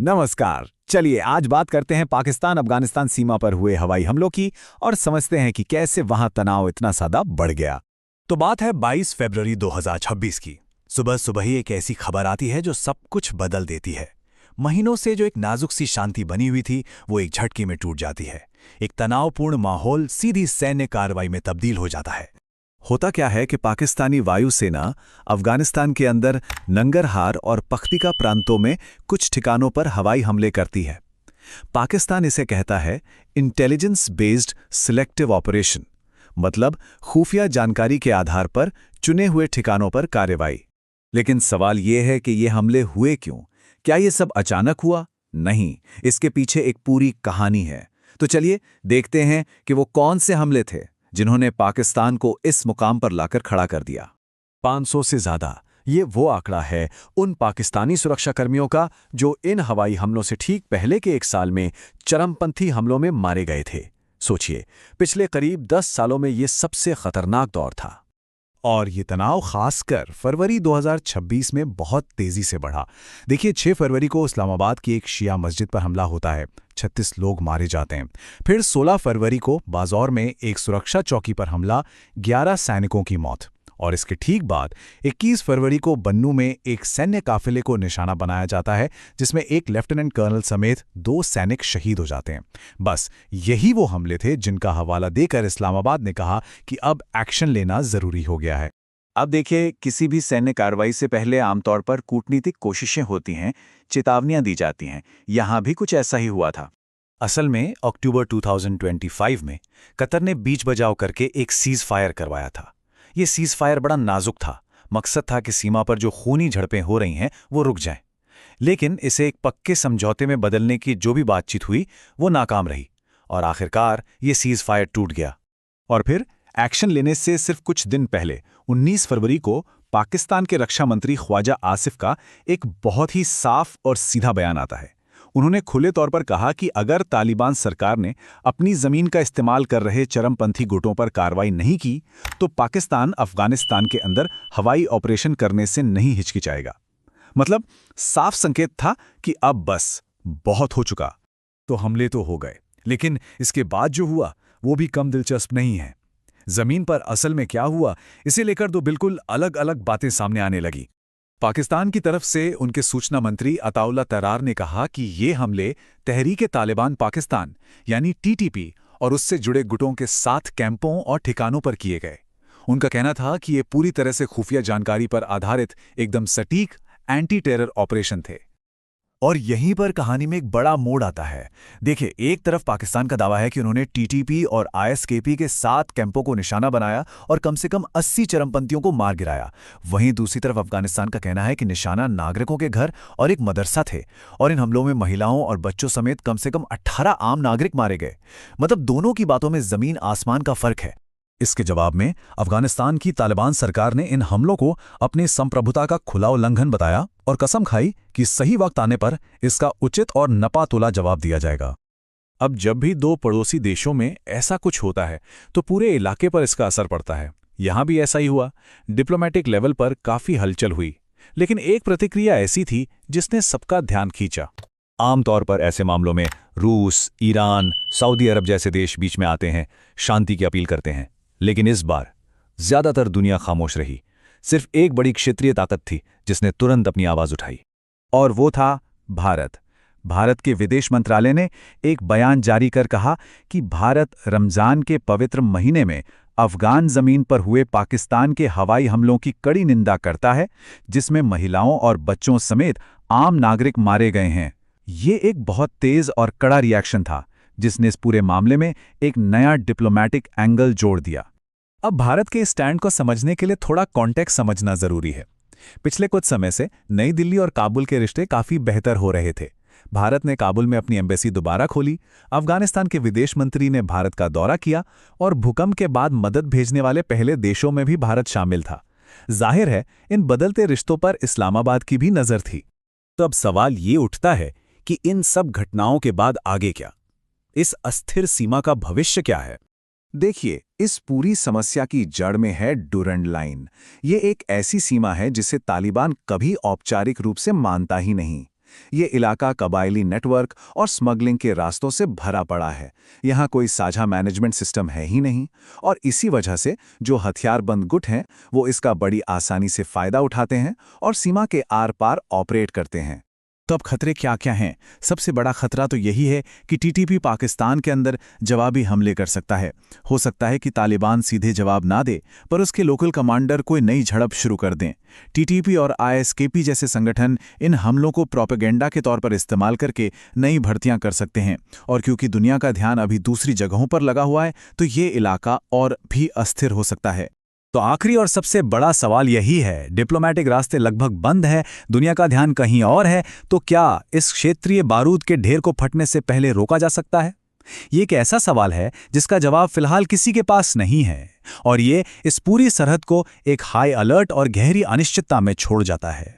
नमस्कार। चलिए आज बात करते हैं पाकिस्तान अफगानिस्तान सीमा पर हुए हवाई हमलों की और समझते हैं कि कैसे वहां तनाव इतना ज्यादा बढ़ गया। तो बात है 22 फरवरी 2026 की। सुबह सुबह ही एक ऐसी खबर आती है जो सब कुछ बदल देती है। महीनों से जो एक नाजुक सी शांति बनी हुई थी वो एक झटके में टूट जाती है। एक तनावपूर्ण माहौल सीधी सैन्य कार्रवाई में तब्दील हो जाता है। होता क्या है कि पाकिस्तानी वायुसेना अफगानिस्तान के अंदर नंगरहार और पख्तिका प्रांतों में कुछ ठिकानों पर हवाई हमले करती है। पाकिस्तान इसे कहता है इंटेलिजेंस बेस्ड सिलेक्टिव ऑपरेशन, मतलब खुफिया जानकारी के आधार पर चुने हुए ठिकानों पर कार्रवाई। लेकिन सवाल यह है कि ये हमले हुए क्यों? क्या ये सब अचानक हुआ? नहीं, इसके पीछे एक पूरी कहानी है। तो चलिए देखते हैं कि वो कौन से हमले थे जिन्होंने पाकिस्तान को इस मुकाम पर लाकर खड़ा कर दिया। 500 से ज्यादा, ये वो आंकड़ा है उन पाकिस्तानी सुरक्षाकर्मियों का जो इन हवाई हमलों से ठीक पहले के एक साल में चरमपंथी हमलों में मारे गए थे। सोचिए, पिछले करीब 10 सालों में ये सबसे खतरनाक दौर था। और ये तनाव खासकर फरवरी 2026 में बहुत तेजी से बढ़ा। देखिए, 6 फरवरी को इस्लामाबाद की एक शिया मस्जिद पर हमला होता है, 36 लोग मारे जाते हैं। फिर 16 फरवरी को बाज़ौर में एक सुरक्षा चौकी पर हमला, 11 सैनिकों की मौत। और इसके ठीक बाद 21 फरवरी को बन्नू में एक सैन्य काफिले को निशाना बनाया जाता है, जिसमें एक लेफ्टिनेंट कर्नल समेत 2 सैनिक शहीद हो जाते हैं। बस यही वो हमले थे जिनका हवाला देकर इस्लामाबाद ने कहा कि अब एक्शन लेना जरूरी हो गया है। अब देखिए, किसी भी सैन्य कार्रवाई से पहले आमतौर पर कूटनीतिक कोशिशें होती हैं, चेतावनियां दी जाती हैं। यहां भी कुछ ऐसा ही हुआ था। असल में अक्टूबर 2025 में कतर ने बीच बचाव करके एक सीज फायर करवाया था। ये सीज फायर बड़ा नाजुक था। मकसद था कि सीमा पर जो खूनी झड़पें हो रही हैं वो रुक जाएं। लेकिन इसे एक पक्के समझौते में बदलने की जो भी बातचीत हुई वो नाकाम रही और आखिरकार ये सीज फायर टूट गया। और फिर एक्शन लेने से सिर्फ कुछ दिन पहले 19 फरवरी को पाकिस्तान के रक्षा मंत्री ख्वाजा आसिफ का एक बहुत ही साफ और सीधा बयान आता है। उन्होंने खुले तौर पर कहा कि अगर तालिबान सरकार ने अपनी जमीन का इस्तेमाल कर रहे चरमपंथी गुटों पर कार्रवाई नहीं की तो पाकिस्तान अफगानिस्तान के अंदर हवाई ऑपरेशन करने से नहीं हिचकिचाएगा। मतलब साफ संकेत था कि अब बस बहुत हो चुका। तो हमले तो हो गए, लेकिन इसके बाद जो हुआ वो भी कम दिलचस्प नहीं है। जमीन पर असल में क्या हुआ, इसे लेकर दो बिल्कुल अलग अलग बातें सामने आने लगी। पाकिस्तान की तरफ से उनके सूचना मंत्री अताउल्ला तरार ने कहा कि ये हमले तहरीक-ए-तालिबान पाकिस्तान यानी टीटीपी और उससे जुड़े गुटों के 7 कैंपों और ठिकानों पर किए गए। उनका कहना था कि ये पूरी तरह से खुफिया जानकारी पर आधारित एकदम सटीक एंटी टेरर ऑपरेशन थे। और यहीं पर कहानी में एक बड़ा मोड़ आता है। देखिए, एक तरफ पाकिस्तान का दावा है कि उन्होंने टीटीपी और आईएसकेपी के 7 कैंपों को निशाना बनाया और कम से कम 80 चरमपंथियों को मार गिराया। वहीं दूसरी तरफ अफगानिस्तान का कहना है कि निशाना नागरिकों के घर और एक मदरसा थे और इन हमलों में महिलाओं और बच्चों समेत कम से कम 18 आम नागरिक मारे गए। मतलब दोनों की बातों में जमीन आसमान का फर्क है। इसके जवाब में अफगानिस्तान की तालिबान सरकार ने इन हमलों को अपनी संप्रभुता का खुला उल्लंघन बताया और कसम खाई कि सही वक्त आने पर इसका उचित और नपा-तुला जवाब दिया जाएगा। अब जब भी 2 पड़ोसी देशों में ऐसा कुछ होता है तो पूरे इलाके पर इसका असर पड़ता है। यहां भी ऐसा ही हुआ। डिप्लोमेटिक लेवल पर काफी हलचल हुई, लेकिन एक प्रतिक्रिया ऐसी थी जिसने सबका ध्यान खींचा। आमतौर पर ऐसे मामलों में रूस, ईरान, सऊदी अरब जैसे देश बीच में आते हैं, शांति की अपील करते हैं। लेकिन इस बार ज्यादातर दुनिया खामोश रही। सिर्फ एक बड़ी क्षेत्रीय ताकत थी जिसने तुरंत अपनी आवाज उठाई, और वो था भारत। भारत के विदेश मंत्रालय ने एक बयान जारी कर कहा कि भारत रमजान के पवित्र महीने में अफगान जमीन पर हुए पाकिस्तान के हवाई हमलों की कड़ी निंदा करता है, जिसमें महिलाओं और बच्चों समेत आम नागरिक मारे गए हैं। ये एक बहुत तेज और कड़ा रिएक्शन था जिसने इस पूरे मामले में एक नया डिप्लोमैटिक एंगल जोड़ दिया। अब भारत के स्टैंड को समझने के लिए थोड़ा कॉन्टेक्स्ट समझना जरूरी है। पिछले कुछ समय से नई दिल्ली और काबुल के रिश्ते काफी बेहतर हो रहे थे। भारत ने काबुल में अपनी एम्बेसी दोबारा खोली, अफगानिस्तान के विदेश मंत्री ने भारत का दौरा किया और भूकंप के बाद मदद भेजने वाले पहले देशों में भी भारत शामिल था। जाहिर है, इन बदलते रिश्तों पर इस्लामाबाद की भी नजर थी। तो अब सवाल ये उठता है कि इन सब घटनाओं के बाद आगे क्या? इस अस्थिर सीमा का भविष्य क्या है? देखिए, इस पूरी समस्या की जड़ में है डुरंड लाइन। ये एक ऐसी सीमा है जिसे तालिबान कभी औपचारिक रूप से मानता ही नहीं। ये इलाका कबायली नेटवर्क और स्मगलिंग के रास्तों से भरा पड़ा है। यहाँ कोई साझा मैनेजमेंट सिस्टम है ही नहीं, और इसी वजह से जो हथियारबंद गुट हैं वो इसका बड़ी आसानी से फायदा उठाते हैं और सीमा के आर पार ऑपरेट करते हैं। तो अब खतरे क्या क्या हैं? सबसे बड़ा खतरा तो यही है कि टीटीपी पाकिस्तान के अंदर जवाबी हमले कर सकता है। हो सकता है कि तालिबान सीधे जवाब ना दे, पर उसके लोकल कमांडर कोई नई झड़प शुरू कर दें। टीटीपी और आईएसकेपी जैसे संगठन इन हमलों को प्रोपेगेंडा के तौर पर इस्तेमाल करके नई भर्तियां कर सकते हैं, और क्योंकि दुनिया का ध्यान अभी दूसरी जगहों पर लगा हुआ है, तो ये इलाका और भी अस्थिर हो सकता है। तो आखिरी और सबसे बड़ा सवाल यही है, डिप्लोमेटिक रास्ते लगभग बंद है, दुनिया का ध्यान कहीं और है, तो क्या इस क्षेत्रीय बारूद के ढेर को फटने से पहले रोका जा सकता है? ये एक ऐसा सवाल है जिसका जवाब फिलहाल किसी के पास नहीं है, और ये इस पूरी सरहद को एक हाई अलर्ट और गहरी अनिश्चितता में छोड़ जाता है।